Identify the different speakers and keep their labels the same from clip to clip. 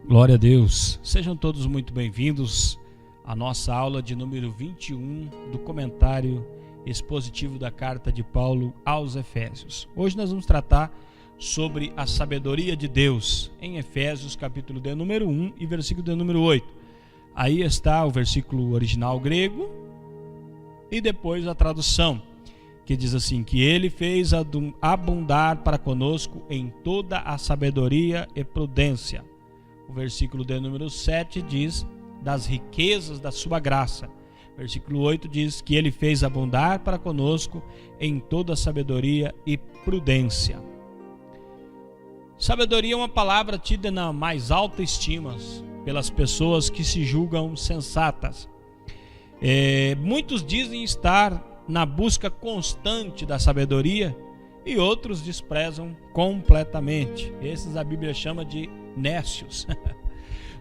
Speaker 1: Glória a Deus, sejam todos muito bem-vindos à nossa aula de número 21 do comentário expositivo da carta de Paulo aos Efésios. Hoje nós vamos tratar sobre a sabedoria de Deus em Efésios capítulo de número 1 e versículo de número 8. Aí está o versículo original grego e depois a tradução, que diz assim, que ele fez abundar para conosco em toda a sabedoria e prudência. O versículo de número 7 diz das riquezas da sua graça. Versículo 8 diz que ele fez abundar para conosco em toda a sabedoria e prudência. Sabedoria é uma palavra tida na mais alta estima pelas pessoas que se julgam sensatas. Muitos dizem estar na busca constante da sabedoria e outros desprezam completamente. Esses a Bíblia chama de nécios.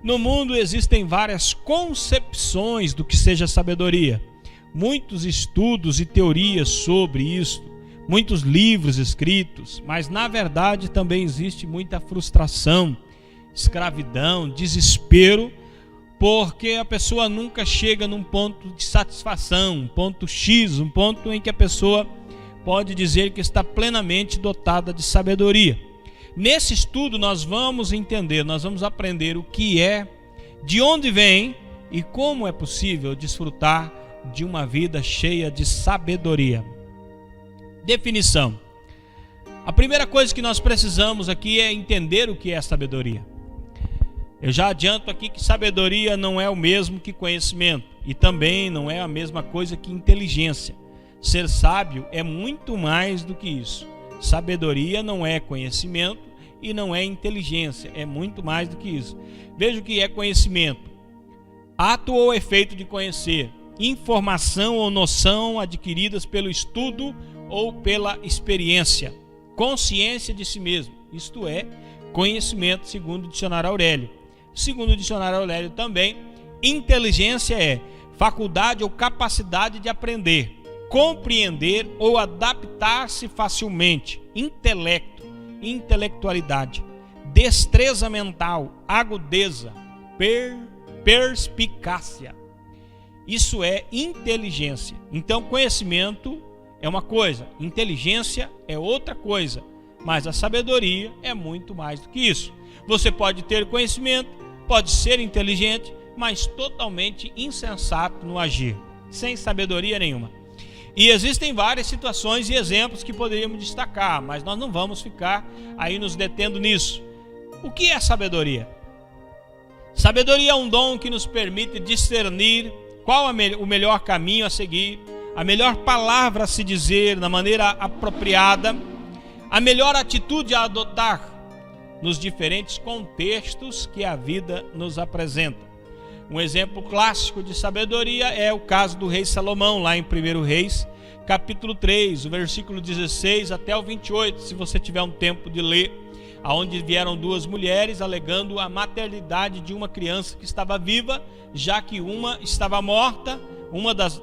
Speaker 1: No mundo existem várias concepções do que seja sabedoria, muitos estudos e teorias sobre isso, muitos livros escritos, mas na verdade também existe muita frustração, escravidão, desespero, porque a pessoa nunca chega num ponto de satisfação, um ponto X, um ponto em que a pessoa pode dizer que está plenamente dotada de sabedoria. Nesse estudo nós vamos entender, nós vamos aprender o que é, de onde vem e como é possível desfrutar de uma vida cheia de sabedoria. Definição. A primeira coisa que nós precisamos aqui é entender o que é sabedoria. Eu já adianto aqui que sabedoria não é o mesmo que conhecimento e também não é a mesma coisa que inteligência. Ser sábio é muito mais do que isso. Sabedoria não é conhecimento e não é inteligência, é muito mais do que isso. Veja o que é conhecimento: ato ou efeito de conhecer, informação ou noção adquiridas pelo estudo ou pela experiência, consciência de si mesmo, isto é, conhecimento segundo o dicionário Aurélio. Segundo o dicionário Aurélio também, inteligência é faculdade ou capacidade de aprender, compreender ou adaptar-se facilmente, intelecto, intelectualidade, destreza mental, agudeza, perspicácia. Isso é inteligência. Então, conhecimento é uma coisa, inteligência é outra coisa, mas a sabedoria é muito mais do que isso. Você pode ter conhecimento, pode ser inteligente, mas totalmente insensato no agir, sem sabedoria nenhuma. E existem várias situações e exemplos que poderíamos destacar, mas nós não vamos ficar aí nos detendo nisso. O que é sabedoria? Sabedoria é um dom que nos permite discernir qual é o melhor caminho a seguir, a melhor palavra a se dizer na maneira apropriada, a melhor atitude a adotar nos diferentes contextos que a vida nos apresenta. Um exemplo clássico de sabedoria é o caso do rei Salomão, lá em 1 Reis, capítulo 3, o versículo 16 até o 28, se você tiver um tempo de ler, aonde vieram duas mulheres alegando a maternidade de uma criança que estava viva, já que uma estava morta,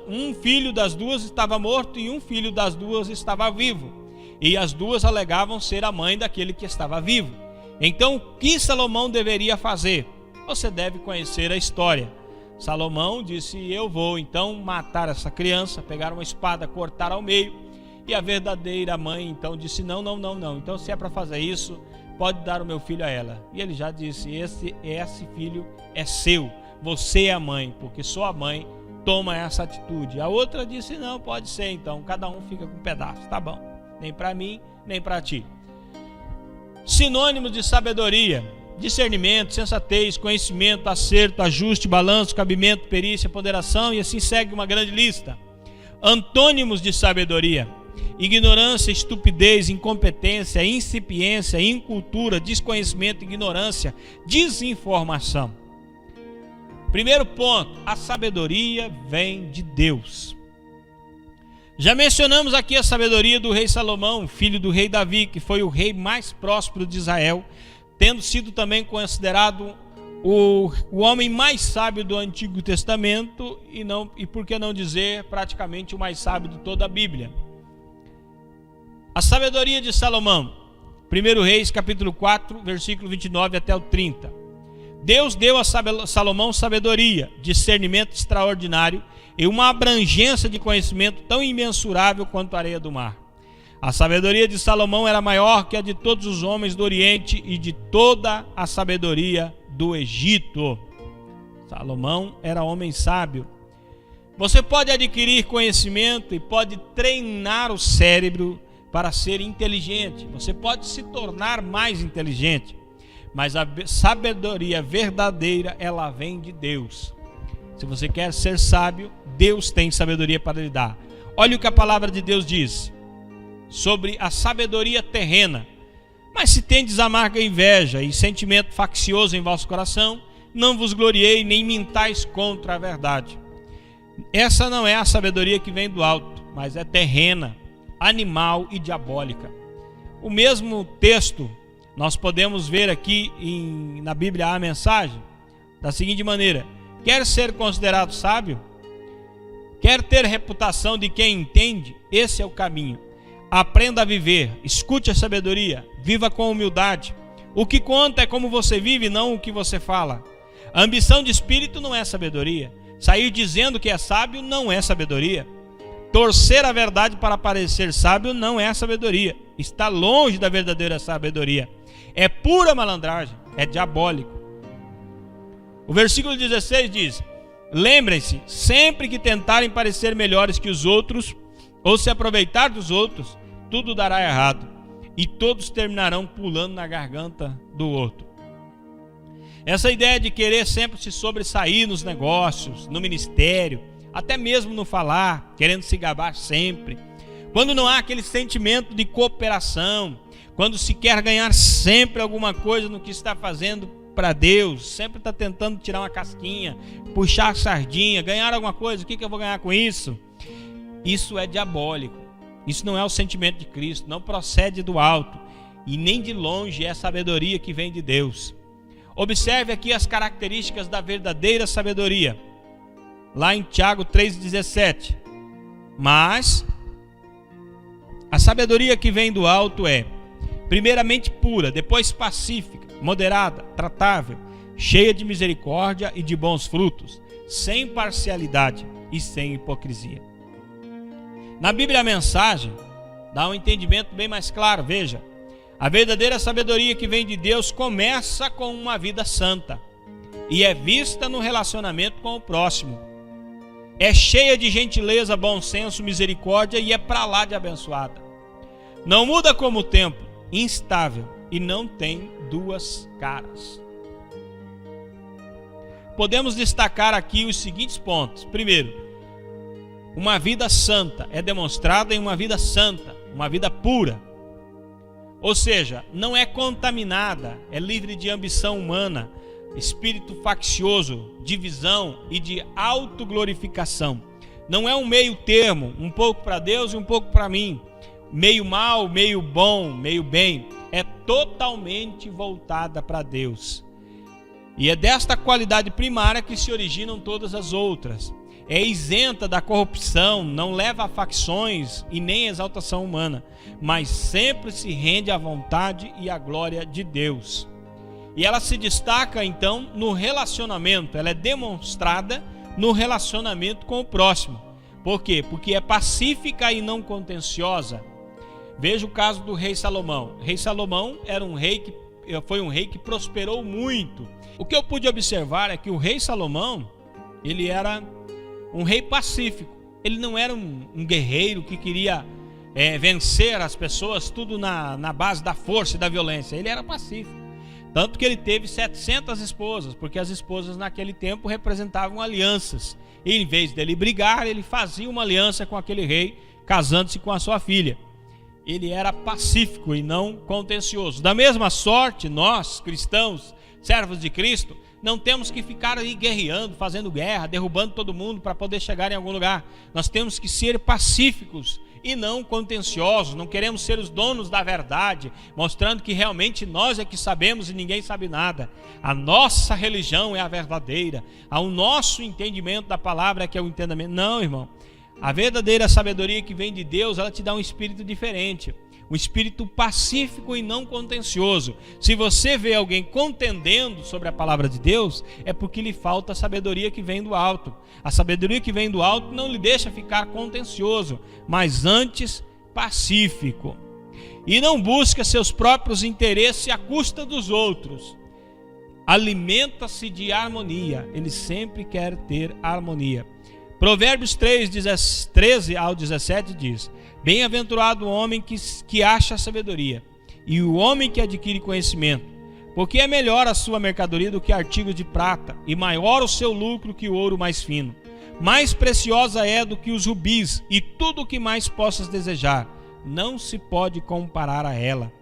Speaker 1: um filho das duas estava morto e um filho das duas estava vivo. E as duas alegavam ser a mãe daquele que estava vivo. Então, o que Salomão deveria fazer? Você deve conhecer a história. Salomão disse: eu vou então matar essa criança, pegar uma espada, cortar ao meio. E a verdadeira mãe então disse: não. Então, se é para fazer isso, pode dar o meu filho a ela. E ele já disse: esse filho é seu, você é a mãe, porque só a mãe toma essa atitude. A outra disse: não, pode ser então, cada um fica com um pedaço, tá bom, nem para mim, nem para ti. Sinônimos de sabedoria: discernimento, sensatez, conhecimento, acerto, ajuste, balanço, cabimento, perícia, ponderação, e assim segue uma grande lista. Antônimos de sabedoria: ignorância, estupidez, incompetência, incipiência, incultura, desconhecimento, ignorância, desinformação. Primeiro ponto: a sabedoria vem de Deus. Já mencionamos aqui a sabedoria do rei Salomão, filho do rei Davi, que foi o rei mais próspero de Israel, tendo sido também considerado o homem mais sábio do Antigo Testamento e por que não dizer praticamente o mais sábio de toda a Bíblia. A sabedoria de Salomão: 1 Reis capítulo 4, versículo 29 até o 30. Deus deu a Salomão sabedoria, discernimento extraordinário e uma abrangência de conhecimento tão imensurável quanto a areia do mar. A sabedoria de Salomão era maior que a de todos os homens do Oriente e de toda a sabedoria do Egito. Salomão era homem sábio. Você pode adquirir conhecimento e pode treinar o cérebro para ser inteligente. Você pode se tornar mais inteligente. Mas a sabedoria verdadeira, ela vem de Deus. Se você quer ser sábio, Deus tem sabedoria para lhe dar. Olha o que a palavra de Deus diz sobre a sabedoria terrena. Mas se tendes amarga inveja e sentimento faccioso em vosso coração, não vos gloriei nem mintais contra a verdade. Essa não é a sabedoria que vem do alto, mas é terrena, animal e diabólica. O mesmo texto nós podemos ver aqui na Bíblia a mensagem da seguinte maneira: quer ser considerado sábio? Quer ter reputação de quem entende? Esse é o caminho. Aprenda a viver, escute a sabedoria, viva com humildade. O que conta é como você vive, não o que você fala. A ambição de espírito não é sabedoria. Sair dizendo que é sábio não é sabedoria. Torcer a verdade para parecer sábio não é sabedoria. Está longe da verdadeira sabedoria. É pura malandragem, é diabólico. O versículo 16 diz: lembrem-se, sempre que tentarem parecer melhores que os outros, ou se aproveitar dos outros, tudo dará errado, e todos terminarão pulando na garganta do outro. Essa ideia de querer sempre se sobressair nos negócios, no ministério, até mesmo no falar, querendo se gabar sempre, quando não há aquele sentimento de cooperação, quando se quer ganhar sempre alguma coisa no que está fazendo para Deus, sempre está tentando tirar uma casquinha, puxar a sardinha, ganhar alguma coisa, o que eu vou ganhar com isso? Isso é diabólico. Isso não é o sentimento de Cristo, não procede do alto e nem de longe é a sabedoria que vem de Deus. Observe aqui as características da verdadeira sabedoria. Lá em Tiago 3,17. Mas a sabedoria que vem do alto é, primeiramente pura, depois pacífica, moderada, tratável, cheia de misericórdia e de bons frutos, sem parcialidade e sem hipocrisia. Na Bíblia a mensagem dá um entendimento bem mais claro. Veja, a verdadeira sabedoria que vem de Deus começa com uma vida santa e é vista no relacionamento com o próximo. É cheia de gentileza, bom senso, misericórdia e é para lá de abençoada. Não muda como o tempo, instável e não tem duas caras. Podemos destacar aqui os seguintes pontos. Primeiro, uma vida santa é demonstrada em uma vida santa, uma vida pura. Ou seja, não é contaminada, é livre de ambição humana, espírito faccioso, divisão e de autoglorificação. Não é um meio termo, um pouco para Deus e um pouco para mim, meio mal, meio bom, meio bem. É totalmente voltada para Deus. E é desta qualidade primária que se originam todas as outras. É isenta da corrupção, não leva a facções e nem a exaltação humana, mas sempre se rende à vontade e à glória de Deus. E ela se destaca então no relacionamento, ela é demonstrada no relacionamento com o próximo. Por quê? Porque é pacífica e não contenciosa. Veja o caso do rei Salomão. O rei Salomão foi um rei que prosperou muito. O que eu pude observar é que o rei Salomão, ele era um rei pacífico. Ele não era um guerreiro que queria vencer as pessoas tudo na base da força e da violência. Ele era pacífico. Tanto que ele teve 700 esposas, porque as esposas naquele tempo representavam alianças. E em vez dele brigar, ele fazia uma aliança com aquele rei, casando-se com a sua filha. Ele era pacífico e não contencioso. Da mesma sorte, nós, cristãos, servos de Cristo, não temos que ficar aí guerreando, fazendo guerra, derrubando todo mundo para poder chegar em algum lugar. Nós temos que ser pacíficos e não contenciosos. Não queremos ser os donos da verdade, mostrando que realmente nós é que sabemos e ninguém sabe nada. A nossa religião é a verdadeira. O nosso entendimento da palavra é que é o entendimento. Não, irmão. A verdadeira sabedoria que vem de Deus, ela te dá um espírito diferente. um espírito pacífico e não contencioso. Se você vê alguém contendendo sobre a palavra de Deus, é porque lhe falta a sabedoria que vem do alto. A sabedoria que vem do alto não lhe deixa ficar contencioso, mas antes pacífico. E não busca seus próprios interesses à custa dos outros. Alimenta-se de harmonia. Ele sempre quer ter harmonia. Provérbios 3, 13 ao 17 diz: bem-aventurado o homem que acha sabedoria, e o homem que adquire conhecimento, porque é melhor a sua mercadoria do que artigos de prata, e maior o seu lucro que o ouro mais fino. Mais preciosa é do que os rubis, e tudo o que mais possas desejar, não se pode comparar a ela.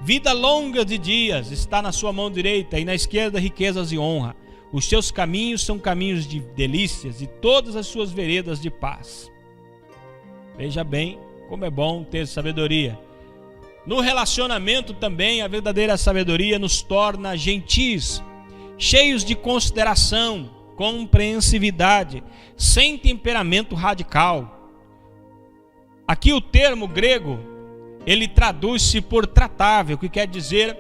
Speaker 1: Vida longa de dias está na sua mão direita, e na esquerda riquezas e honra. Os seus caminhos são caminhos de delícias, e todas as suas veredas de paz. Veja bem como é bom ter sabedoria. No relacionamento também, a verdadeira sabedoria nos torna gentis, cheios de consideração, compreensividade, sem temperamento radical. Aqui o termo grego, ele traduz-se por tratável, que quer dizer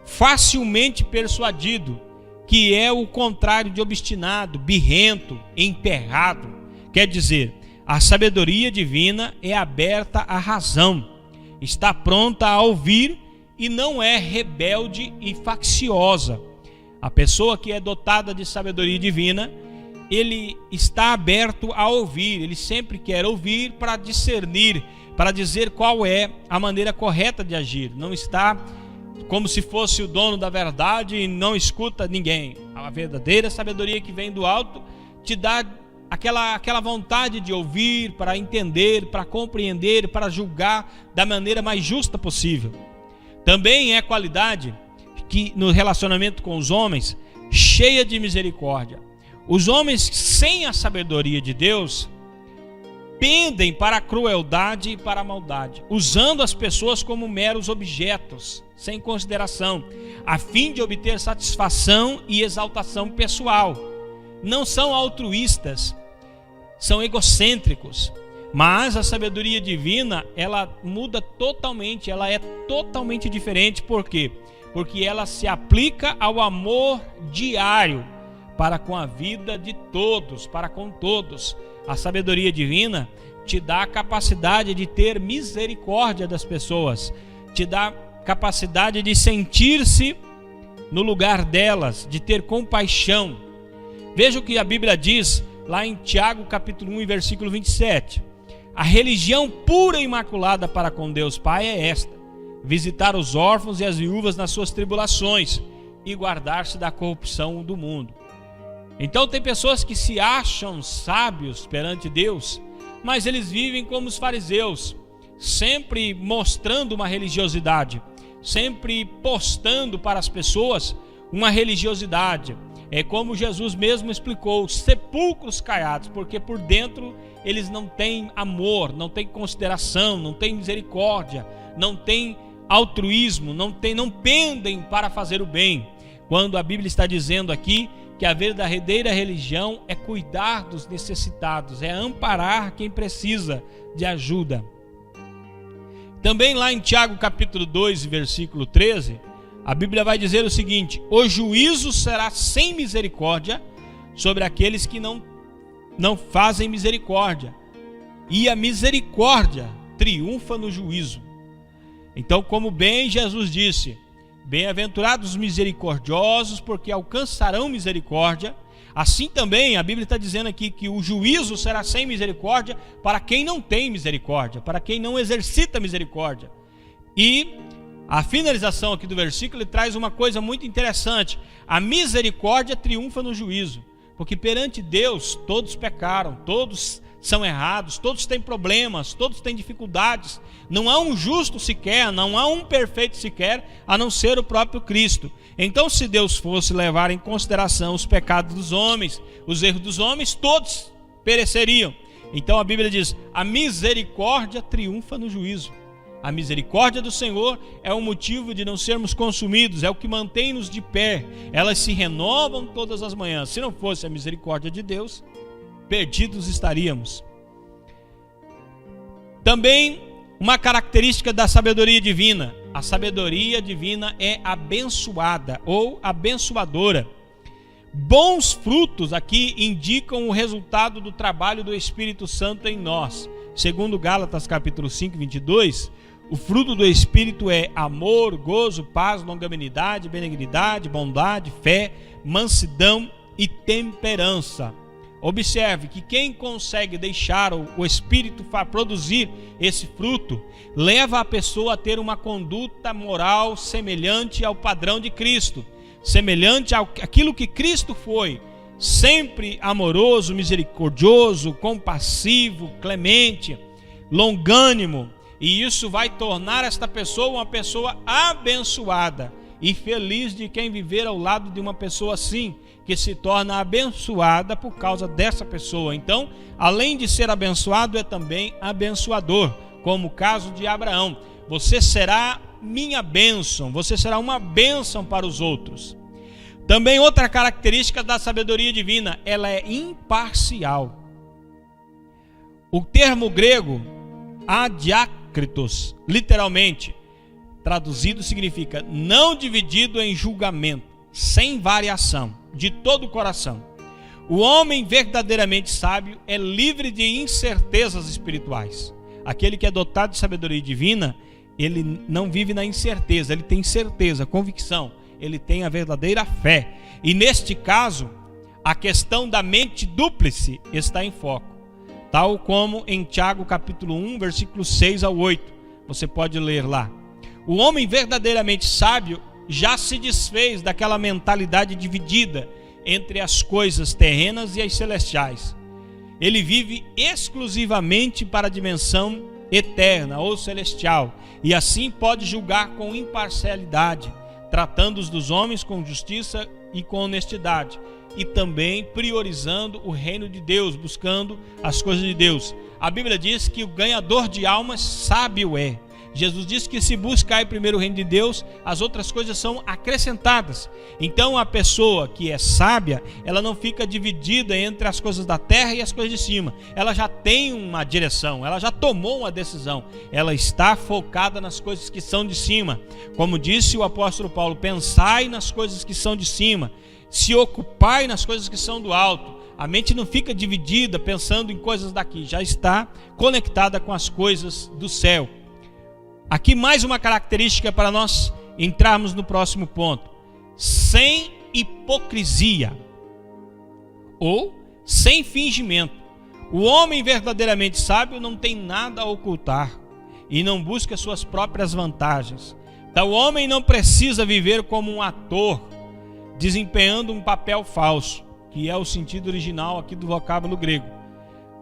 Speaker 1: facilmente persuadido, que é o contrário de obstinado, birrento, emperrado. Quer dizer, a sabedoria divina é aberta à razão, está pronta a ouvir e não é rebelde e facciosa. A pessoa que é dotada de sabedoria divina, ele está aberto a ouvir, ele sempre quer ouvir para discernir, para dizer qual é a maneira correta de agir. Não está como se fosse o dono da verdade e não escuta ninguém. A verdadeira sabedoria que vem do alto te dá aquela vontade de ouvir, para entender, para compreender, para julgar da maneira mais justa possível. Também é qualidade que no relacionamento com os homens, cheia de misericórdia. Os homens sem a sabedoria de Deus pendem para a crueldade e para a maldade, usando as pessoas como meros objetos, sem consideração, a fim de obter satisfação e exaltação pessoal. Não são altruístas, são egocêntricos. Mas a sabedoria divina, ela muda totalmente, ela é totalmente diferente. Por quê? Porque ela se aplica ao amor diário para com a vida de todos, para com todos. A sabedoria divina te dá a capacidade de ter misericórdia das pessoas, te dá capacidade de sentir-se no lugar delas, de ter compaixão. Veja o que a Bíblia diz lá em Tiago capítulo 1 versículo 27. A religião pura e imaculada para com Deus Pai é esta: visitar os órfãos e as viúvas nas suas tribulações e guardar-se da corrupção do mundo. Então tem pessoas que se acham sábios perante Deus, mas eles vivem como os fariseus, sempre mostrando uma religiosidade, sempre postando para as pessoas uma religiosidade. É como Jesus mesmo explicou, sepulcros caiados, porque por dentro eles não têm amor, não têm consideração, não têm misericórdia, não têm altruísmo, não pendem para fazer o bem. Quando a Bíblia está dizendo aqui que a verdadeira religião é cuidar dos necessitados, é amparar quem precisa de ajuda. Também lá em Tiago capítulo 2, versículo 13, a Bíblia vai dizer o seguinte: o juízo será sem misericórdia sobre aqueles que não fazem misericórdia, e a misericórdia triunfa no juízo. Então, como bem Jesus disse, bem-aventurados os misericordiosos, porque alcançarão misericórdia. Assim também a Bíblia está dizendo aqui que o juízo será sem misericórdia para quem não tem misericórdia, para quem não exercita misericórdia. E a finalização aqui do versículo ele traz uma coisa muito interessante: a misericórdia triunfa no juízo, porque perante Deus todos pecaram, todos são errados, todos têm problemas, todos têm dificuldades. Não há um justo sequer, não há um perfeito sequer, a não ser o próprio Cristo. Então, se Deus fosse levar em consideração os pecados dos homens, os erros dos homens, todos pereceriam. Então a Bíblia diz: a misericórdia triunfa no juízo. A misericórdia do Senhor é o motivo de não sermos consumidos, é o que mantém-nos de pé. Elas se renovam todas as manhãs. Se não fosse a misericórdia de Deus, perdidos estaríamos. Também uma característica da sabedoria divina: a sabedoria divina é abençoada ou abençoadora. Bons frutos aqui indicam o resultado do trabalho do Espírito Santo em nós. Segundo Gálatas capítulo 5, 22, o fruto do Espírito é amor, gozo, paz, longanimidade, benignidade, bondade, fé, mansidão e temperança. Observe que quem consegue deixar o Espírito produzir esse fruto, leva a pessoa a ter uma conduta moral semelhante ao padrão de Cristo, semelhante àquilo que Cristo foi, sempre amoroso, misericordioso, compassivo, clemente, longânimo. E isso vai tornar esta pessoa uma pessoa abençoada e feliz de quem viver ao lado de uma pessoa assim, que se torna abençoada por causa dessa pessoa. Então, além de ser abençoado, é também abençoador, como o caso de Abraão. Você será minha bênção, você será uma bênção para os outros. Também outra característica da sabedoria divina, ela é imparcial. O termo grego adiakritos, literalmente traduzido, significa não dividido em julgamento, sem variação, de todo o coração. O homem verdadeiramente sábio é livre de incertezas espirituais. Aquele que é dotado de sabedoria divina, ele não vive na incerteza, ele tem certeza, convicção, ele tem a verdadeira fé. E neste caso, a questão da mente dúplice está em foco, tal como em Tiago capítulo 1, versículos 6 ao 8. Você pode ler lá. O homem verdadeiramente sábio já se desfez daquela mentalidade dividida entre as coisas terrenas e as celestiais. Ele vive exclusivamente para a dimensão eterna ou celestial, e assim pode julgar com imparcialidade, tratando-os dos homens com justiça e com honestidade, e também priorizando o reino de Deus, buscando as coisas de Deus. A Bíblia diz que o ganhador de almas sábio é. Jesus disse que se buscar primeiro o reino de Deus, as outras coisas são acrescentadas. Então a pessoa que é sábia, ela não fica dividida entre as coisas da terra e as coisas de cima. Ela já tem uma direção, ela já tomou uma decisão. Ela está focada nas coisas que são de cima. Como disse o apóstolo Paulo, pensai nas coisas que são de cima, se ocupai nas coisas que são do alto. A mente não fica dividida pensando em coisas daqui, já está conectada com as coisas do céu. Aqui mais uma característica para nós entrarmos no próximo ponto: sem hipocrisia ou sem fingimento. O homem verdadeiramente sábio não tem nada a ocultar e não busca suas próprias vantagens. Tal homem não precisa viver como um ator desempenhando um papel falso, que é o sentido original aqui do vocábulo grego.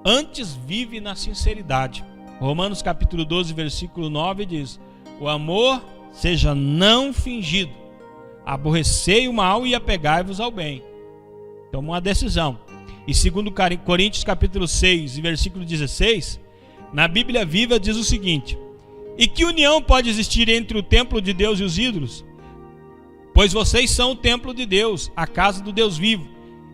Speaker 1: Antes vive na sinceridade. Romanos capítulo 12, versículo 9 diz: o amor seja não fingido, aborrecei o mal e apegai-vos ao bem. Toma uma decisão. E segundo Coríntios capítulo 6, versículo 16, na Bíblia Viva diz o seguinte: e que união pode existir entre o templo de Deus e os ídolos? Pois vocês são o templo de Deus, a casa do Deus vivo.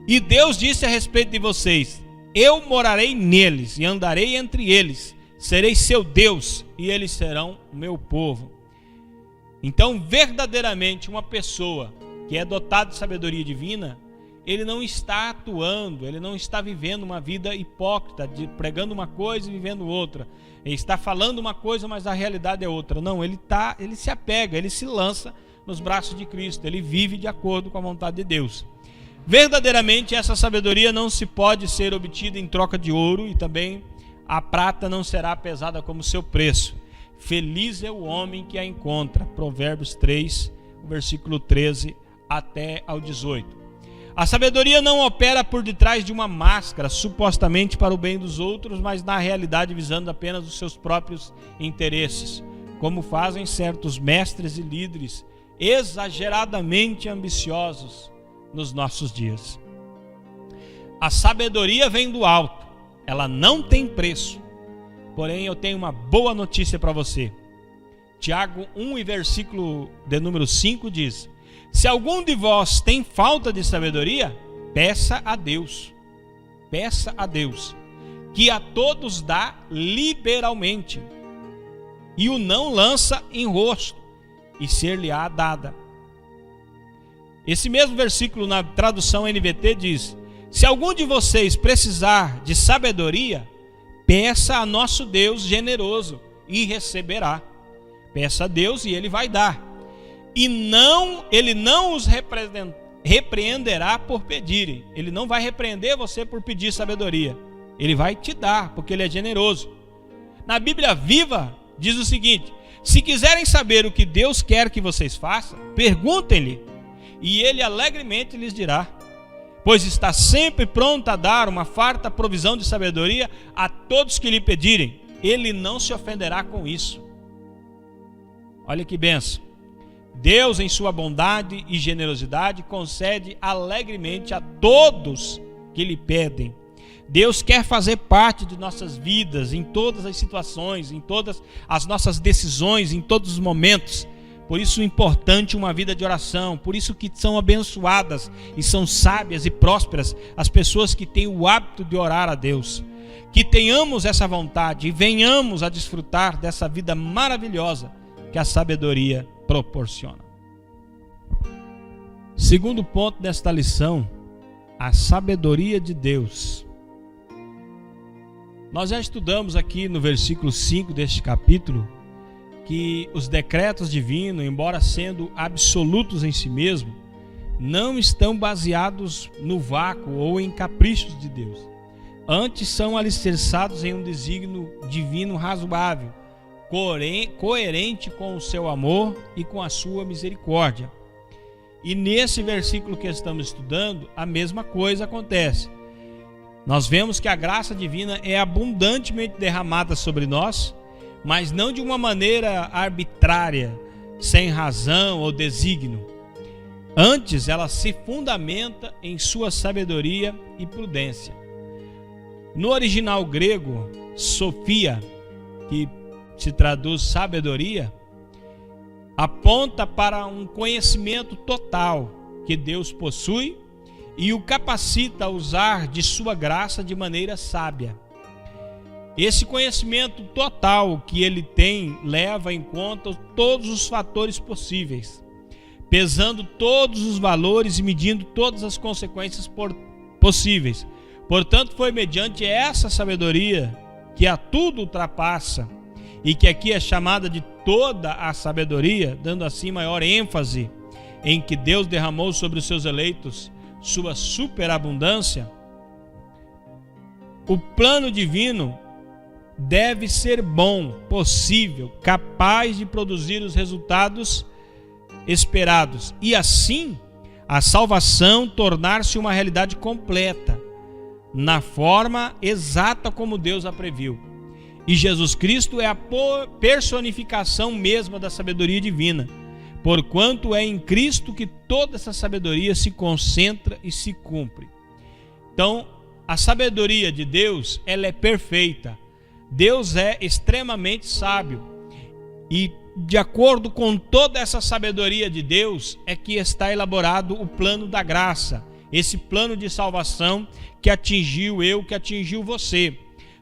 Speaker 1: E Deus disse a respeito de vocês: eu morarei neles e andarei entre eles, serei seu Deus e eles serão o meu povo. Então, verdadeiramente, uma pessoa que é dotada de sabedoria divina, ele não está atuando, ele não está vivendo uma vida hipócrita, pregando uma coisa e vivendo outra. Ele está falando uma coisa, mas a realidade é outra. Não, ele se apega, ele se lança nos braços de Cristo, ele vive de acordo com a vontade de Deus. Verdadeiramente, essa sabedoria não se pode ser obtida em troca de ouro, e também a prata não será pesada como seu preço. Feliz é o homem que a encontra. Provérbios 3, versículo 13 até ao 18. A sabedoria não opera por detrás de uma máscara, supostamente para o bem dos outros, mas na realidade visando apenas os seus próprios interesses, como fazem certos mestres e líderes exageradamente ambiciosos nos nossos dias. A sabedoria vem do alto, ela não tem preço. Porém, eu tenho uma boa notícia para você. Tiago 1, versículo de número 5 diz: se algum de vós tem falta de sabedoria, peça a Deus, que a todos dá liberalmente, e o não lança em rosto, e ser-lhe-á dada. Esse mesmo versículo na tradução NVT diz: se algum de vocês precisar de sabedoria, peça a nosso Deus generoso e receberá. Peça a Deus e Ele vai dar. E Ele não os repreenderá por pedirem. Ele não vai repreender você por pedir sabedoria. Ele vai te dar, porque Ele é generoso. Na Bíblia Viva diz o seguinte: se quiserem saber o que Deus quer que vocês façam, perguntem-lhe, e Ele alegremente lhes dirá, pois está sempre pronto a dar uma farta provisão de sabedoria a todos que lhe pedirem. Ele não se ofenderá com isso. Olha que bênção. Deus, em sua bondade e generosidade, concede alegremente a todos que lhe pedem. Deus quer fazer parte de nossas vidas, em todas as situações, em todas as nossas decisões, em todos os momentos. Por isso é importante uma vida de oração, por isso que são abençoadas e são sábias e prósperas as pessoas que têm o hábito de orar a Deus. Que tenhamos essa vontade e venhamos a desfrutar dessa vida maravilhosa que a sabedoria proporciona. Segundo ponto desta lição, a sabedoria de Deus. Nós já estudamos aqui no versículo 5 deste capítulo que os decretos divinos, embora sendo absolutos em si mesmo, não estão baseados no vácuo ou em caprichos de Deus. Antes são alicerçados em um desígnio divino razoável, coerente com o seu amor e com a sua misericórdia. E nesse versículo que estamos estudando, a mesma coisa acontece. Nós vemos que a graça divina é abundantemente derramada sobre nós, mas não de uma maneira arbitrária, sem razão ou desígnio. Antes, ela se fundamenta em sua sabedoria e prudência. No original grego, Sofia, que se traduz sabedoria, aponta para um conhecimento total que Deus possui e o capacita a usar de sua graça de maneira sábia. Esse conhecimento total que ele tem leva em conta todos os fatores possíveis, pesando todos os valores e medindo todas as consequências possíveis. Portanto, foi mediante essa sabedoria que a tudo ultrapassa e que aqui é chamada de toda a sabedoria, dando assim maior ênfase em que Deus derramou sobre os seus eleitos sua superabundância. O plano divino deve ser bom, possível, capaz de produzir os resultados esperados e assim a salvação tornar-se uma realidade completa, na forma exata como Deus a previu. E Jesus Cristo é a personificação mesma da sabedoria divina, porquanto é em Cristo que toda essa sabedoria se concentra e se cumpre. Então, a sabedoria de Deus, ela é perfeita. Deus é extremamente sábio. E de acordo com toda essa sabedoria de Deus, é que está elaborado o plano da graça, esse plano de salvação que atingiu eu, que atingiu você.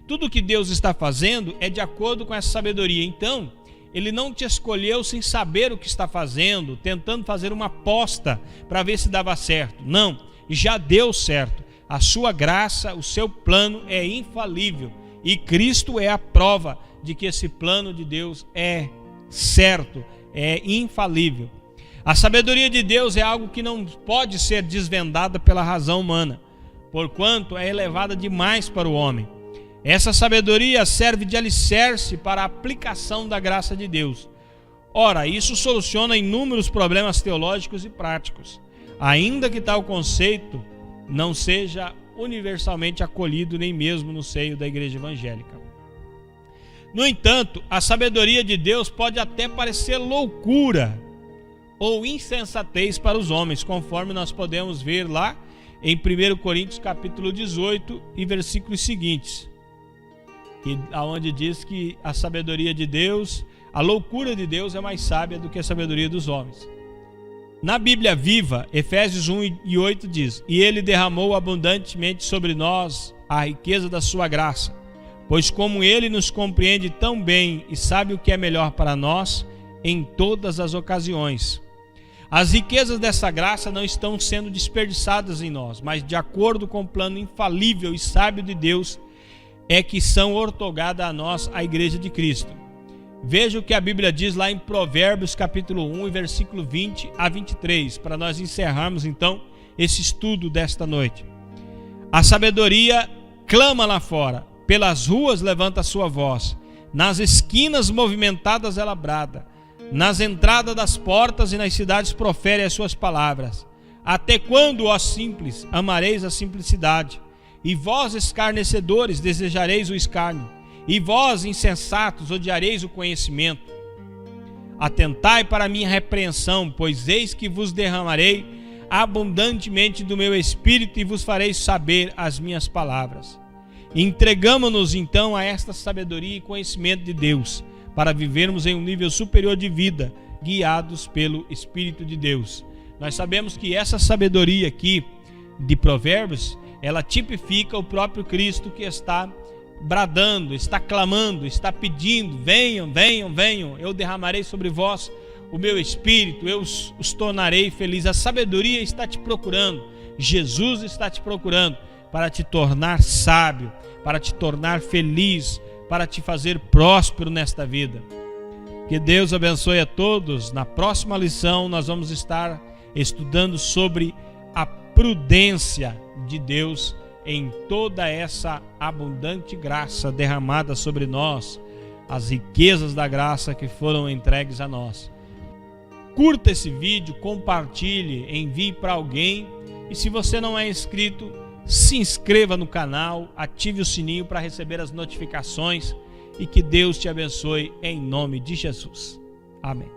Speaker 1: Tudo que Deus está fazendo é de acordo com essa sabedoria. Então, Ele não te escolheu sem saber o que está fazendo, tentando fazer uma aposta para ver se dava certo. Não, já deu certo. A sua graça, o seu plano é infalível. E Cristo é a prova de que esse plano de Deus é certo, é infalível. A sabedoria de Deus é algo que não pode ser desvendada pela razão humana, porquanto é elevada demais para o homem. Essa sabedoria serve de alicerce para a aplicação da graça de Deus. Ora, isso soluciona inúmeros problemas teológicos e práticos, ainda que tal conceito não seja universalmente acolhido nem mesmo no seio da igreja evangélica. No entanto, a sabedoria de Deus pode até parecer loucura ou insensatez para os homens, conforme nós podemos ver lá em 1 Coríntios capítulo 18 e versículos seguintes, onde diz que a sabedoria de Deus, a loucura de Deus é mais sábia do que a sabedoria dos homens. Na Bíblia Viva, Efésios 1 e 8 diz: e Ele derramou abundantemente sobre nós a riqueza da sua graça, Pois como Ele nos compreende tão bem e sabe o que é melhor para nós em todas as ocasiões. As riquezas dessa graça não estão sendo desperdiçadas em nós, mas de acordo com o plano infalível e sábio de Deus, é que são outorgadas a nós, a Igreja de Cristo. Veja o que a Bíblia diz lá em Provérbios capítulo 1, versículo 20 a 23, para nós encerrarmos então esse estudo desta noite. A sabedoria clama lá fora, pelas ruas levanta a sua voz, nas esquinas movimentadas ela brada, nas entradas das portas e nas cidades profere as suas palavras. Até quando, ó simples, amareis a simplicidade? E vós, escarnecedores, desejareis o escárnio? E vós, insensatos, odiareis o conhecimento? Atentai para a minha repreensão, pois eis que vos derramarei abundantemente do meu espírito e vos farei saber as minhas palavras. Entregamo-nos então a esta sabedoria e conhecimento de Deus, para vivermos em um nível superior de vida, guiados pelo Espírito de Deus. Nós sabemos que essa sabedoria aqui de Provérbios, ela tipifica o próprio Cristo que está bradando, está clamando, está pedindo: venham, venham, venham, eu derramarei sobre vós o meu Espírito, eu os tornarei felizes. A sabedoria está te procurando, Jesus está te procurando para te tornar sábio, para te tornar feliz, para te fazer próspero nesta vida. Que Deus abençoe a todos. Na próxima lição nós vamos estar estudando sobre a prudência de Deus em toda essa abundante graça derramada sobre nós, as riquezas da graça que foram entregues a nós. Curta esse vídeo, compartilhe, envie para alguém, e se você não é inscrito, se inscreva no canal, ative o sininho para receber as notificações, e que Deus te abençoe em nome de Jesus. Amém.